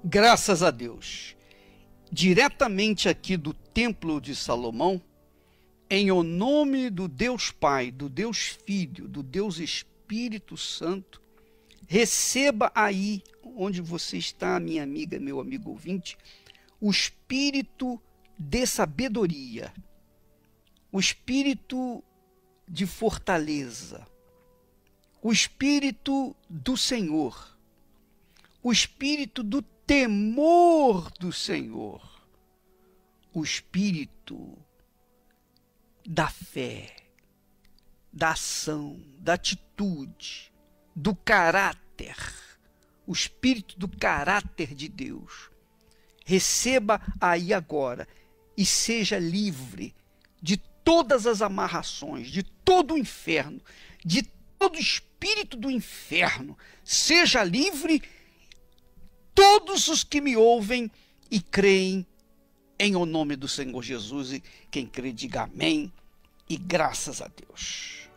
Graças a Deus. Diretamente aqui do Templo de Salomão, em o nome do Deus Pai, do Deus Filho, do Deus Espírito Santo, receba aí, onde você está, minha amiga, meu amigo ouvinte, o espírito de sabedoria, o espírito de fortaleza, o espírito do Senhor, o espírito do temor do Senhor, o espírito da fé, da ação, da atitude, do caráter, o espírito do caráter de Deus. Receba aí agora e seja livre de todas as amarrações, de todo o inferno, de todo o espírito do inferno. Seja livre todos os que me ouvem e creem em o nome do Senhor Jesus. E quem crê, diga amém e graças a Deus.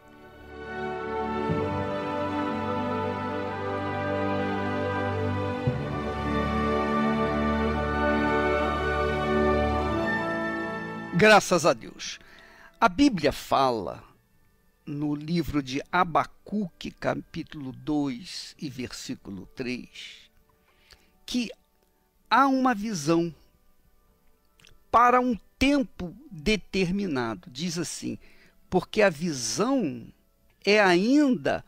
Graças a Deus. A Bíblia fala no livro de Abacuque, capítulo 2 e versículo 3, que há uma visão para um tempo determinado. Diz assim, porque a visão é ainda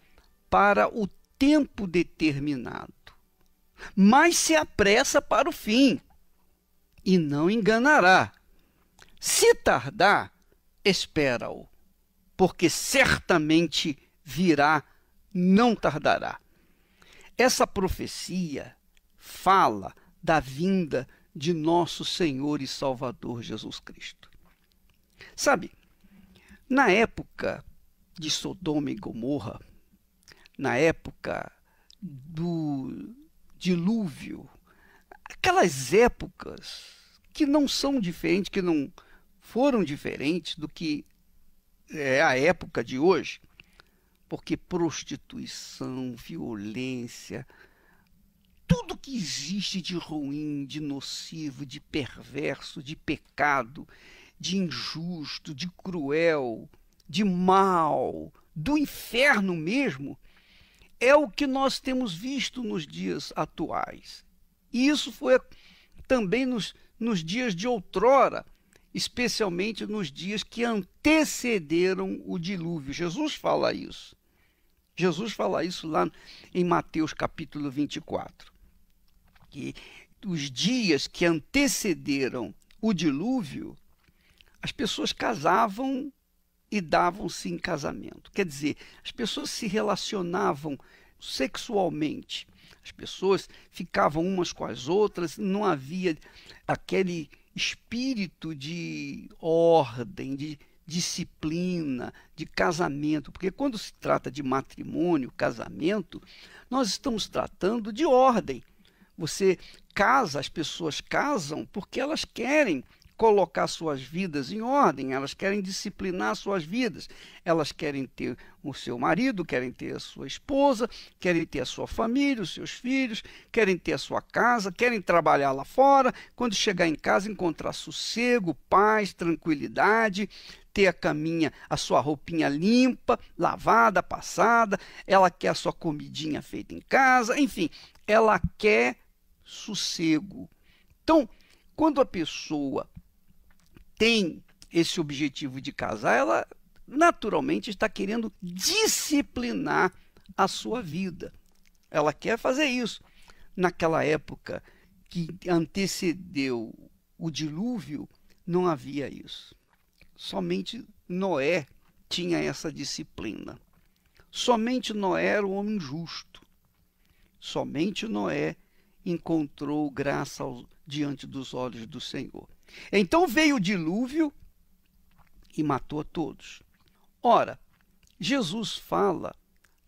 para o tempo determinado, mas se apressa para o fim, e não enganará. Se tardar, espera-o, porque certamente virá, não tardará. Essa profecia fala da vinda de nosso Senhor e Salvador Jesus Cristo. Sabe, na época de Sodoma e Gomorra, na época do dilúvio, aquelas épocas que não são diferentes, que não foram diferentes do que é a época de hoje, porque prostituição, violência, tudo que existe de ruim, de nocivo, de perverso, de pecado, de injusto, de cruel, de mal, do inferno mesmo, é o que nós temos visto nos dias atuais. E isso foi também nos dias de outrora, especialmente nos dias que antecederam o dilúvio. Jesus fala isso. Jesus fala isso lá em Mateus capítulo 24. Que os dias que antecederam o dilúvio, as pessoas casavam e davam-se em casamento. Quer dizer, as pessoas se relacionavam sexualmente, as pessoas ficavam umas com as outras, não havia aquele espírito de ordem, de disciplina, de casamento, porque quando se trata de matrimônio, casamento, nós estamos tratando de ordem. Você casa, as pessoas casam porque elas querem colocar suas vidas em ordem, elas querem disciplinar suas vidas, elas querem ter o seu marido, querem ter a sua esposa, querem ter a sua família, os seus filhos, querem ter a sua casa, querem trabalhar lá fora, quando chegar em casa encontrar sossego, paz, tranquilidade, ter a sua roupinha limpa, lavada, passada, ela quer a sua comidinha feita em casa, enfim, ela quer sossego. Então, quando a pessoa tem esse objetivo de casar, ela naturalmente está querendo disciplinar a sua vida. Ela quer fazer isso. Naquela época que antecedeu o dilúvio, não havia isso. Somente Noé tinha essa disciplina. Somente Noé era o homem justo. Somente Noé encontrou graça diante dos olhos do Senhor. Então veio o dilúvio e matou a todos. Ora, Jesus fala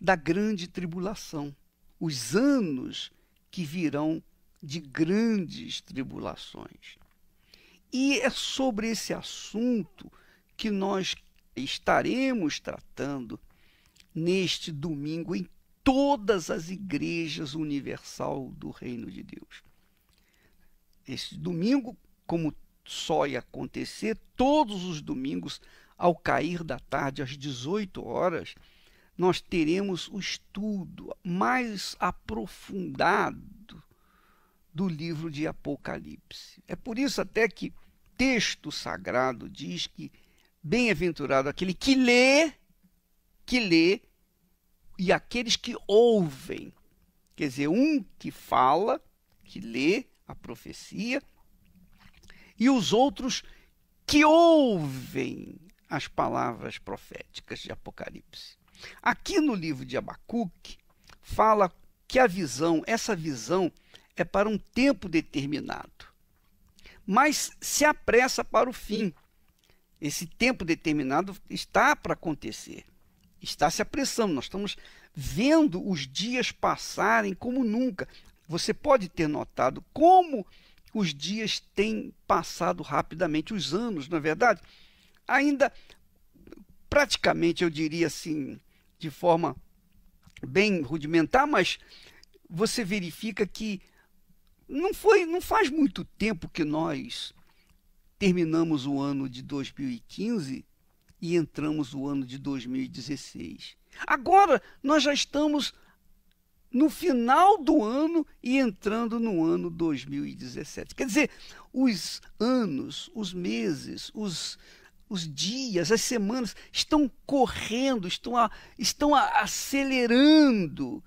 da grande tribulação, os anos que virão de grandes tribulações. E é sobre esse assunto que nós estaremos tratando neste domingo em todas as igrejas universal do Reino de Deus. Esse domingo, como só ia acontecer, todos os domingos, ao cair da tarde, às 18 horas, nós teremos o estudo mais aprofundado do livro de Apocalipse. É por isso até que texto sagrado diz que bem-aventurado aquele que lê, e aqueles que ouvem. Quer dizer, um que fala, que lê a profecia, e os outros que ouvem as palavras proféticas de Apocalipse. Aqui no livro de Abacuque, fala que essa visão é para um tempo determinado, mas se apressa para o fim. Esse tempo determinado está para acontecer, está se apressando. Nós estamos vendo os dias passarem como nunca. Você pode ter notado como os dias têm passado rapidamente, os anos, não é verdade? Ainda, praticamente, eu diria assim, de forma bem rudimentar, mas você verifica que não faz muito tempo que nós terminamos o ano de 2015 e entramos no ano de 2016. Agora nós já estamos no final do ano e entrando no ano 2017. Quer dizer, os anos, os meses, os dias, as semanas estão correndo, estão acelerando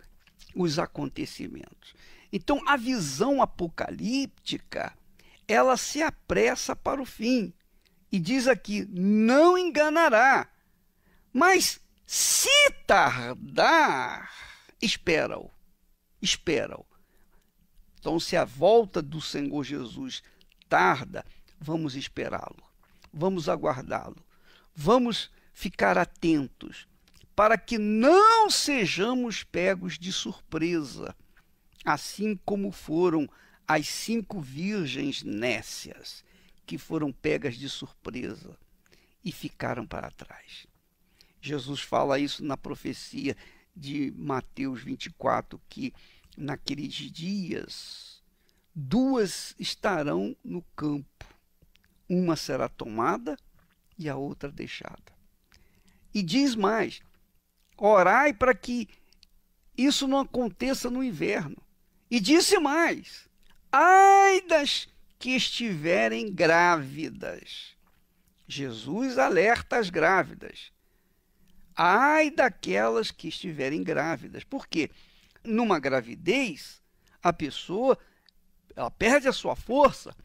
os acontecimentos. Então, a visão apocalíptica, ela se apressa para o fim. E diz aqui, não enganará. Mas, se tardar, espera-o. Espera-o. Então, se a volta do Senhor Jesus tarda, vamos esperá-lo. Vamos aguardá-lo. Vamos ficar atentos para que não sejamos pegos de surpresa, assim como foram as 5 virgens nécias, que foram pegas de surpresa e ficaram para trás. Jesus fala isso na profecia de Mateus 24, que naqueles dias 2 estarão no campo, uma será tomada e a outra deixada. E diz mais, orai para que isso não aconteça no inverno. E disse mais, ai das que estiverem grávidas. Jesus alerta as grávidas. Ai daquelas que estiverem grávidas. Por quê? Numa gravidez, a pessoa ela perde a sua força,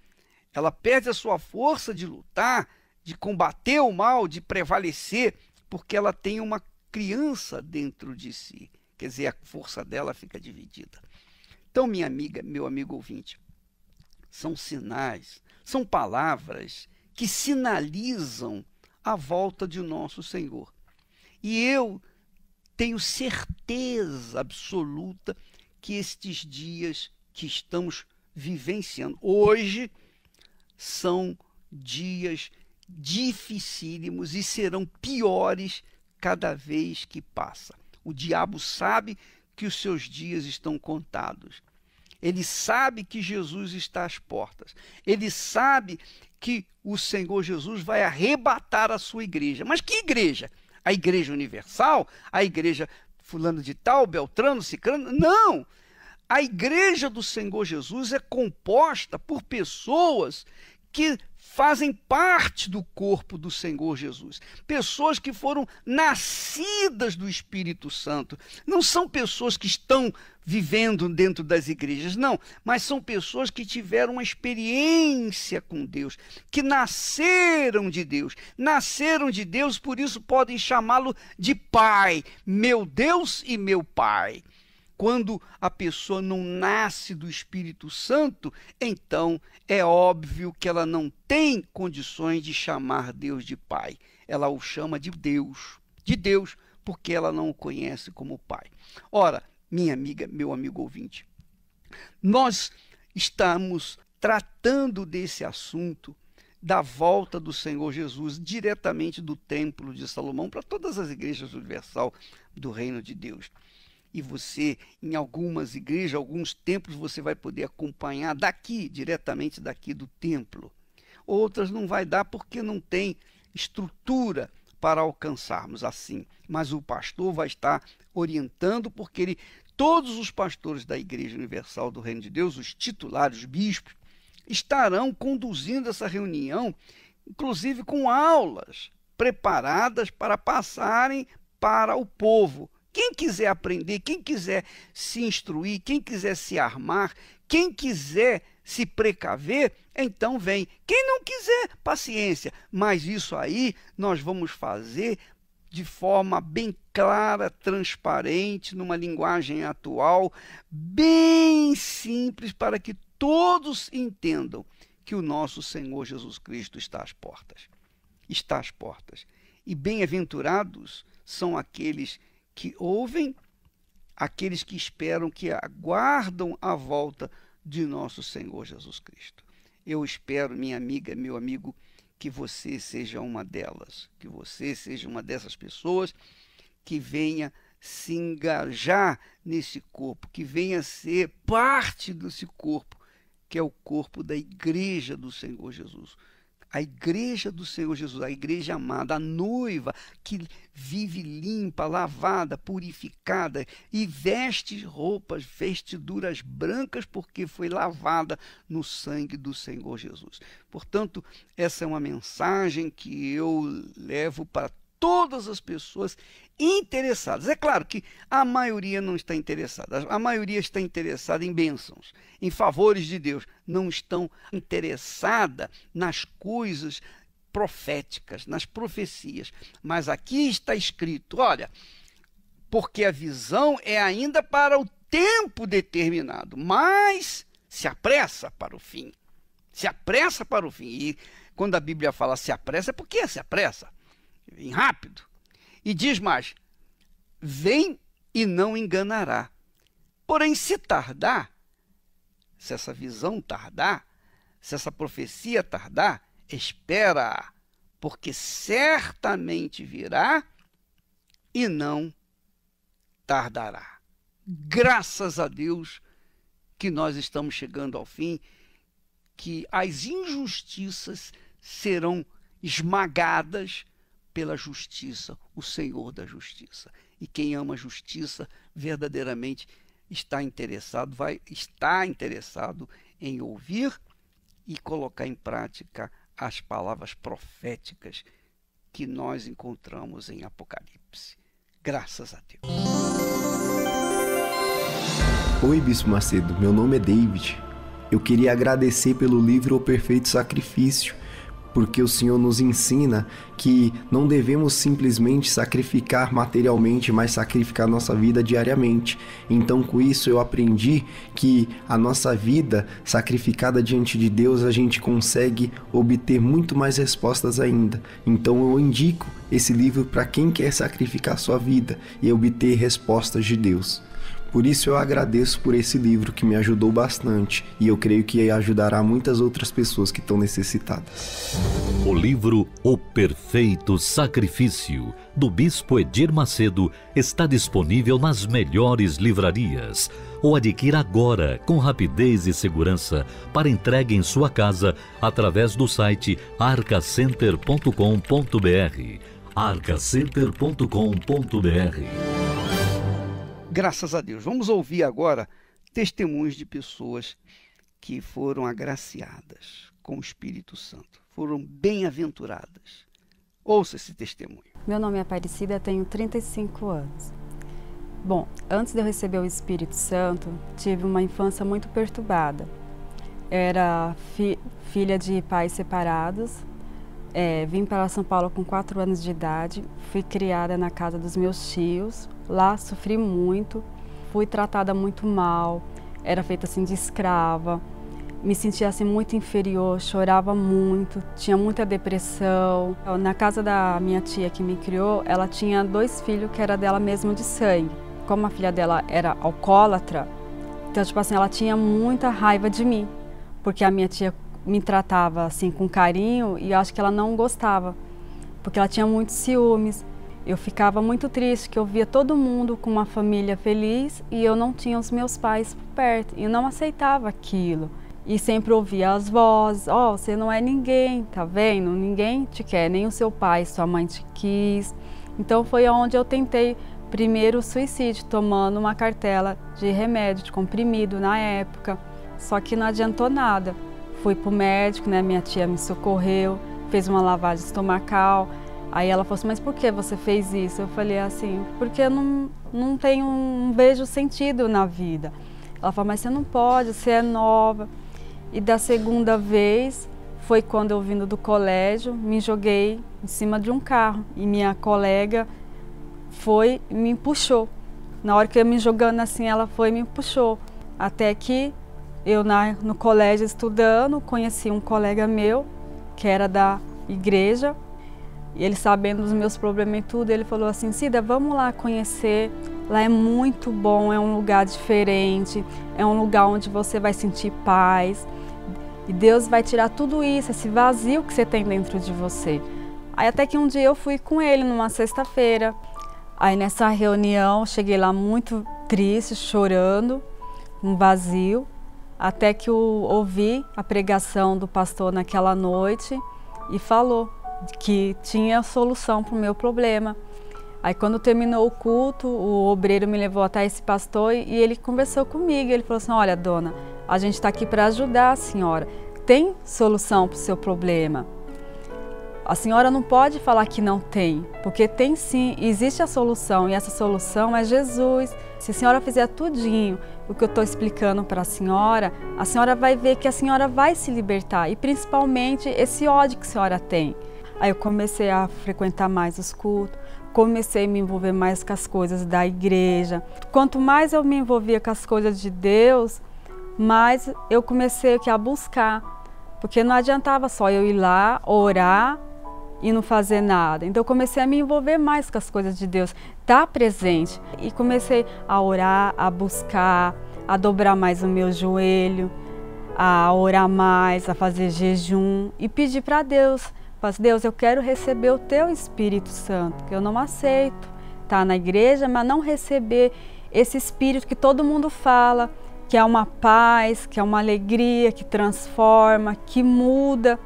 de lutar, de combater o mal, de prevalecer, porque ela tem uma criança dentro de si. Quer dizer, a força dela fica dividida. Então, minha amiga, meu amigo ouvinte, são sinais, são palavras que sinalizam a volta de nosso Senhor. E eu tenho certeza absoluta que estes dias que estamos vivenciando hoje são dias dificílimos e serão piores cada vez que passa. O diabo sabe que os seus dias estão contados. Ele sabe que Jesus está às portas. Ele sabe que o Senhor Jesus vai arrebatar a sua igreja. Mas que igreja? A igreja universal? A igreja fulano de tal, Beltrano, Cicrano? Não! A igreja do Senhor Jesus é composta por pessoas que fazem parte do corpo do Senhor Jesus. Pessoas que foram nascidas do Espírito Santo. Não são pessoas que estão vivendo dentro das igrejas, não. Mas são pessoas que tiveram uma experiência com Deus, que nasceram de Deus. Nasceram de Deus, por isso podem chamá-lo de Pai. Meu Deus e meu Pai. Quando a pessoa não nasce do Espírito Santo, então é óbvio que ela não tem condições de chamar Deus de Pai. Ela o chama de Deus, porque ela não o conhece como Pai. Ora, minha amiga, meu amigo ouvinte, nós estamos tratando desse assunto da volta do Senhor Jesus diretamente do Templo de Salomão para todas as igrejas universal do Reino de Deus. e você, em algumas igrejas, alguns templos, você vai poder acompanhar daqui, diretamente daqui do templo. Outras não vai dar porque não tem estrutura para alcançarmos assim. Mas o pastor vai estar orientando, porque todos os pastores da Igreja Universal do Reino de Deus, os titulares, os bispos, estarão conduzindo essa reunião, inclusive com aulas preparadas para passarem para o povo. Quem quiser aprender, quem quiser se instruir, quem quiser se armar, quem quiser se precaver, então vem. Quem não quiser, paciência. Mas isso aí nós vamos fazer de forma bem clara, transparente, numa linguagem atual, bem simples, para que todos entendam que o nosso Senhor Jesus Cristo está às portas. Está às portas. E bem-aventurados são aqueles que ouvem, aqueles que esperam, que aguardam a volta de nosso Senhor Jesus Cristo. Eu espero, minha amiga, meu amigo, que você seja uma delas, que você seja uma dessas pessoas que venha se engajar nesse corpo, que venha ser parte desse corpo, que é o corpo da Igreja do Senhor Jesus. A Igreja do Senhor Jesus, a Igreja amada, a noiva que vive limpa, lavada, purificada e veste roupas, vestiduras brancas, porque foi lavada no sangue do Senhor Jesus. Portanto, essa é uma mensagem que eu levo para todas as pessoas interessadas. É claro que a maioria não está interessada. A maioria está interessada em bênçãos, em favores de Deus. Não estão interessada nas coisas proféticas, nas profecias. Mas aqui está escrito, olha, porque a visão é ainda para o tempo determinado, mas se apressa para o fim. Se apressa para o fim. E quando a Bíblia fala se apressa, é porque se apressa. Vem rápido. E diz mais, vem e não enganará. Porém, se tardar, se essa visão tardar, se essa profecia tardar, espera, porque certamente virá e não tardará. Graças a Deus que nós estamos chegando ao fim, que as injustiças serão esmagadas pela justiça, o Senhor da justiça. E quem ama a justiça verdadeiramente está interessado em ouvir e colocar em prática as palavras proféticas que nós encontramos em Apocalipse. Graças a Deus. Oi, Bispo Macedo, meu nome é David. Eu queria agradecer pelo livro O Perfeito Sacrifício, porque o Senhor nos ensina que não devemos simplesmente sacrificar materialmente, mas sacrificar nossa vida diariamente. Então, com isso, eu aprendi que a nossa vida sacrificada diante de Deus, a gente consegue obter muito mais respostas ainda. Então, eu indico esse livro para quem quer sacrificar sua vida e obter respostas de Deus. Por isso eu agradeço por esse livro que me ajudou bastante e eu creio que ajudará muitas outras pessoas que estão necessitadas. O livro O Perfeito Sacrifício, do Bispo Edir Macedo, está disponível nas melhores livrarias. Ou adquira agora, com rapidez e segurança, para entrega em sua casa, através do site arcacenter.com.br. arcacenter.com.br. Graças a Deus. Vamos ouvir agora testemunhos de pessoas que foram agraciadas com o Espírito Santo, foram bem-aventuradas. Ouça esse testemunho. Meu nome é Aparecida, tenho 35 anos. Bom, antes de eu receber o Espírito Santo, tive uma infância muito perturbada. Era filha de pais separados, vim para São Paulo com 4 anos de idade, fui criada na casa dos meus tios. Lá sofri muito, fui tratada muito mal, era feita assim de escrava, me sentia assim muito inferior, chorava muito, tinha muita depressão. Na casa da minha tia que me criou, ela tinha 2 filhos que era dela mesmo de sangue. Como a filha dela era alcoólatra, então tipo assim, ela tinha muita raiva de mim, porque a minha tia me tratava assim com carinho e eu acho que ela não gostava, porque ela tinha muitos ciúmes. Eu ficava muito triste, que eu via todo mundo com uma família feliz e eu não tinha os meus pais por perto. E eu não aceitava aquilo. E sempre ouvia as vozes, você não é ninguém, tá vendo? Ninguém te quer, nem o seu pai, sua mãe te quis. Então foi onde eu tentei primeiro o suicídio, tomando uma cartela de remédio, de comprimido na época. Só que não adiantou nada. Fui pro médico, né? Minha tia me socorreu, fez uma lavagem estomacal. Aí ela falou assim, mas por que você fez isso? Eu falei assim, porque eu não vejo sentido na vida. Ela falou, mas você não pode, você é nova. E da segunda vez, foi quando eu vindo do colégio, me joguei em cima de um carro. E minha colega foi e me puxou. Na hora que eu me jogando assim, ela foi e me puxou. Até que eu no colégio estudando, conheci um colega meu, que era da igreja. E ele, sabendo dos meus problemas e tudo, ele falou assim, Cida, vamos lá conhecer, lá é muito bom, é um lugar diferente, é um lugar onde você vai sentir paz, e Deus vai tirar tudo isso, esse vazio que você tem dentro de você. Aí até que um dia eu fui com ele, numa sexta-feira, aí nessa reunião, cheguei lá muito triste, chorando, um vazio, até que eu ouvi a pregação do pastor naquela noite e falou que tinha solução para o meu problema. Aí quando terminou o culto, o obreiro me levou até esse pastor e ele conversou comigo. Ele falou assim, olha dona, a gente está aqui para ajudar a senhora. Tem solução para o seu problema. A senhora não pode falar que não tem, porque tem sim, existe a solução e essa solução é Jesus. Se a senhora fizer tudinho o que eu estou explicando para a senhora vai ver que a senhora vai se libertar e principalmente esse ódio que a senhora tem. Aí eu comecei a frequentar mais os cultos, comecei a me envolver mais com as coisas da igreja. Quanto mais eu me envolvia com as coisas de Deus, mais eu comecei a buscar, porque não adiantava só eu ir lá, orar e não fazer nada. Então eu comecei a me envolver mais com as coisas de Deus, estar presente. E comecei a orar, a buscar, a dobrar mais o meu joelho, a orar mais, a fazer jejum e pedir para Deus. Deus, eu quero receber o Teu Espírito Santo, que eu não aceito estar na igreja, mas não receber esse Espírito que todo mundo fala, que é uma paz, que é uma alegria, que transforma, que muda.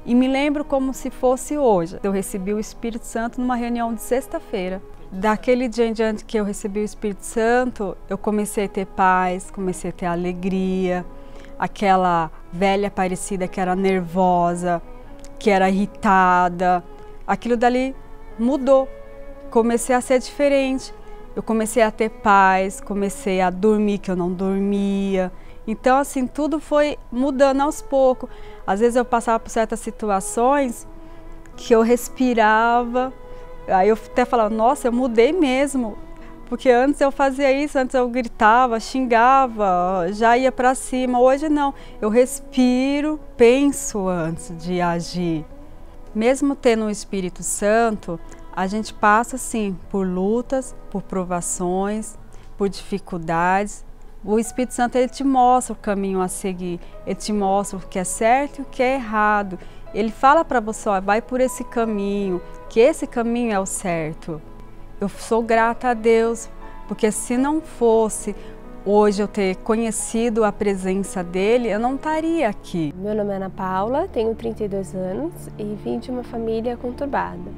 E me lembro como se fosse hoje. Eu recebi o Espírito Santo numa reunião de sexta-feira. Daquele dia em diante que eu recebi o Espírito Santo, eu comecei a ter paz, comecei a ter alegria, aquela velha parecida que era nervosa, que era irritada, aquilo dali mudou, comecei a ser diferente, eu comecei a ter paz, comecei a dormir que eu não dormia, então assim, tudo foi mudando aos poucos. Às vezes eu passava por certas situações que eu respirava, aí eu até falava, nossa, eu mudei mesmo, porque antes eu fazia isso, antes eu gritava, xingava, já ia para cima. Hoje não, eu respiro, penso antes de agir. Mesmo tendo o Espírito Santo, a gente passa sim por lutas, por provações, por dificuldades. O Espírito Santo ele te mostra o caminho a seguir, ele te mostra o que é certo e o que é errado. Ele fala para você, ó, vai por esse caminho, que esse caminho é o certo. Eu sou grata a Deus, porque se não fosse hoje eu ter conhecido a presença dele, eu não estaria aqui. Meu nome é Ana Paula, tenho 32 anos e vim de uma família conturbada.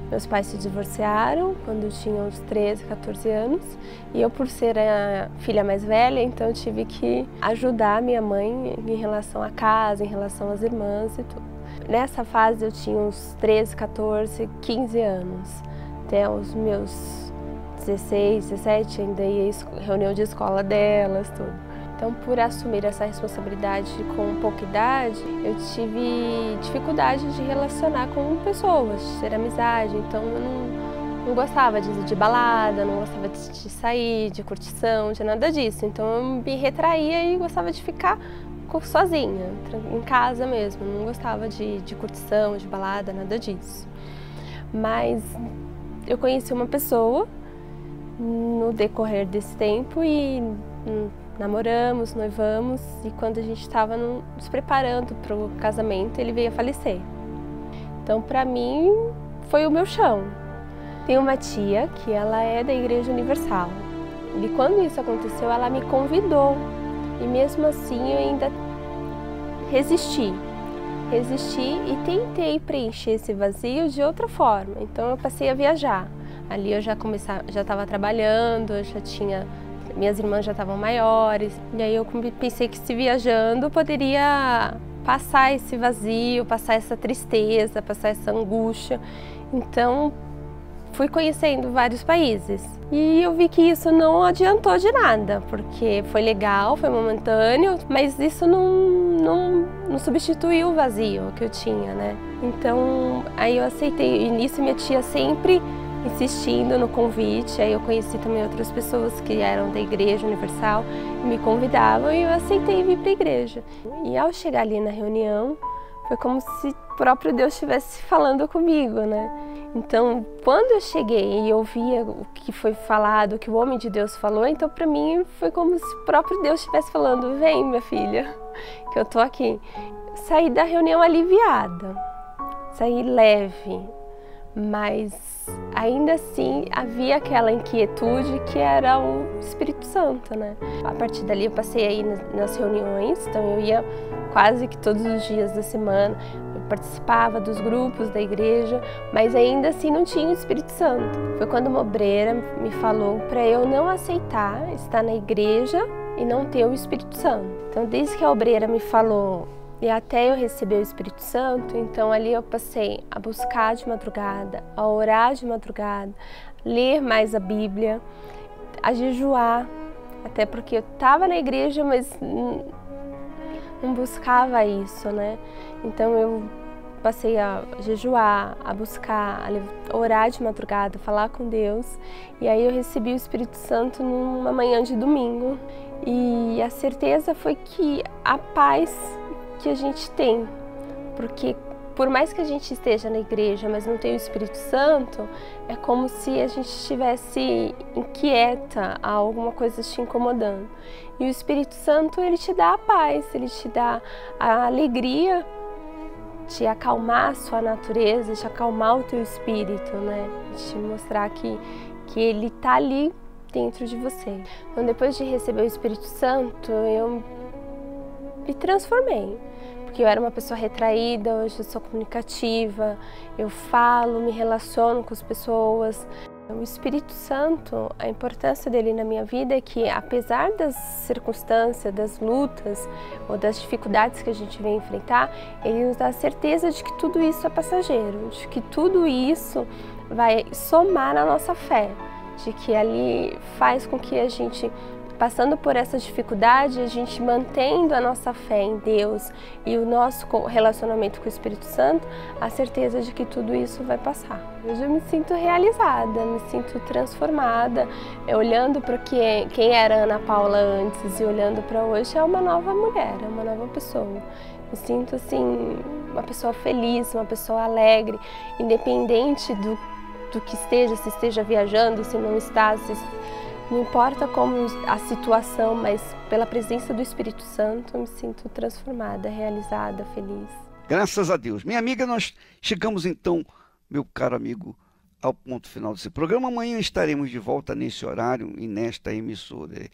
Meus pais se divorciaram quando eu tinha uns 13, 14 anos e eu, por ser a filha mais velha, então eu tive que ajudar minha mãe em relação à casa, em relação às irmãs e tudo. Nessa fase eu tinha uns 13, 14, 15 anos. Até os meus 16, 17, ainda ia à reunião de escola delas, tudo. Então, por assumir essa responsabilidade com pouca idade, eu tive dificuldade de relacionar com pessoas, de ter amizade. Então, eu não gostava de balada, não gostava de sair, de curtição, de nada disso. Então, eu me retraía e gostava de ficar sozinha, em casa mesmo. Não gostava de curtição, de balada, nada disso. Mas eu conheci uma pessoa no decorrer desse tempo e namoramos, noivamos, e quando a gente estava nos preparando para o casamento, ele veio a falecer. Então, para mim, foi o meu chão. Tem uma tia que ela é da Igreja Universal. E quando isso aconteceu, ela me convidou. E mesmo assim eu ainda resisti e tentei preencher esse vazio de outra forma. Então eu passei a viajar. Ali eu já estava trabalhando, minhas irmãs já estavam maiores. E aí eu pensei que se viajando eu poderia passar esse vazio, passar essa tristeza, passar essa angústia. Então fui conhecendo vários países e eu vi que isso não adiantou de nada, porque foi legal, foi momentâneo, mas isso não substituiu o vazio que eu tinha, né? Então aí eu aceitei. E nisso minha tia sempre insistindo no convite, aí eu conheci também outras pessoas que eram da Igreja Universal e me convidavam e eu aceitei vir para a igreja. E ao chegar ali na reunião, foi como se o próprio Deus estivesse falando comigo, né? Então, quando eu cheguei e ouvia o que foi falado, o que o homem de Deus falou, então para mim foi como se o próprio Deus estivesse falando: vem, minha filha, que eu tô aqui. Saí da reunião aliviada, saí leve, mas ainda assim havia aquela inquietude que era o Espírito Santo, né? A partir dali eu passei aí nas reuniões, então eu ia quase que todos os dias da semana, eu participava dos grupos da igreja, mas ainda assim não tinha o Espírito Santo. Foi quando uma obreira me falou para eu não aceitar estar na igreja e não ter o Espírito Santo. Então desde que a obreira me falou e até eu receber o Espírito Santo, então ali eu passei a buscar de madrugada, a orar de madrugada, ler mais a Bíblia, a jejuar, até porque eu estava na igreja, mas não buscava isso, né? Então eu passei a jejuar, a buscar, a orar de madrugada, falar com Deus, e aí eu recebi o Espírito Santo numa manhã de domingo, e a certeza foi que a paz que a gente tem, porque por mais que a gente esteja na igreja, mas não tenha o Espírito Santo, é como se a gente estivesse inquieta, alguma coisa te incomodando. E o Espírito Santo, ele te dá a paz, ele te dá a alegria de acalmar a sua natureza, de acalmar o teu espírito, né? De te mostrar que ele está ali dentro de você. Então, depois de receber o Espírito Santo, eu me transformei. Porque eu era uma pessoa retraída, hoje eu sou comunicativa, eu falo, me relaciono com as pessoas. O Espírito Santo, a importância dele na minha vida é que, apesar das circunstâncias, das lutas ou das dificuldades que a gente vem enfrentar, ele nos dá a certeza de que tudo isso é passageiro, de que tudo isso vai somar na nossa fé, de que ali faz com que a gente, passando por essa dificuldade, a gente mantendo a nossa fé em Deus e o nosso relacionamento com o Espírito Santo, a certeza de que tudo isso vai passar. Hoje eu me sinto realizada, me sinto transformada, olhando para quem era Ana Paula antes e olhando para hoje, é uma nova mulher, é uma nova pessoa. Me sinto assim, uma pessoa feliz, uma pessoa alegre, independente do que esteja, se esteja viajando, se não está, não importa como a situação, mas pela presença do Espírito Santo eu me sinto transformada, realizada, feliz. Graças a Deus. Minha amiga, nós chegamos então, meu caro amigo, ao ponto final desse programa. Amanhã estaremos de volta nesse horário e nesta emissora.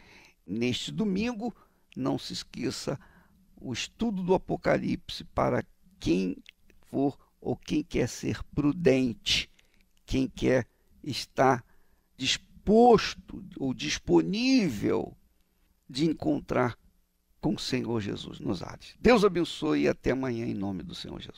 Neste domingo, não se esqueça, o estudo do Apocalipse para quem for ou quem quer ser prudente, quem quer estar disposto ou disponível de encontrar com o Senhor Jesus nos ares. Deus abençoe e até amanhã em nome do Senhor Jesus.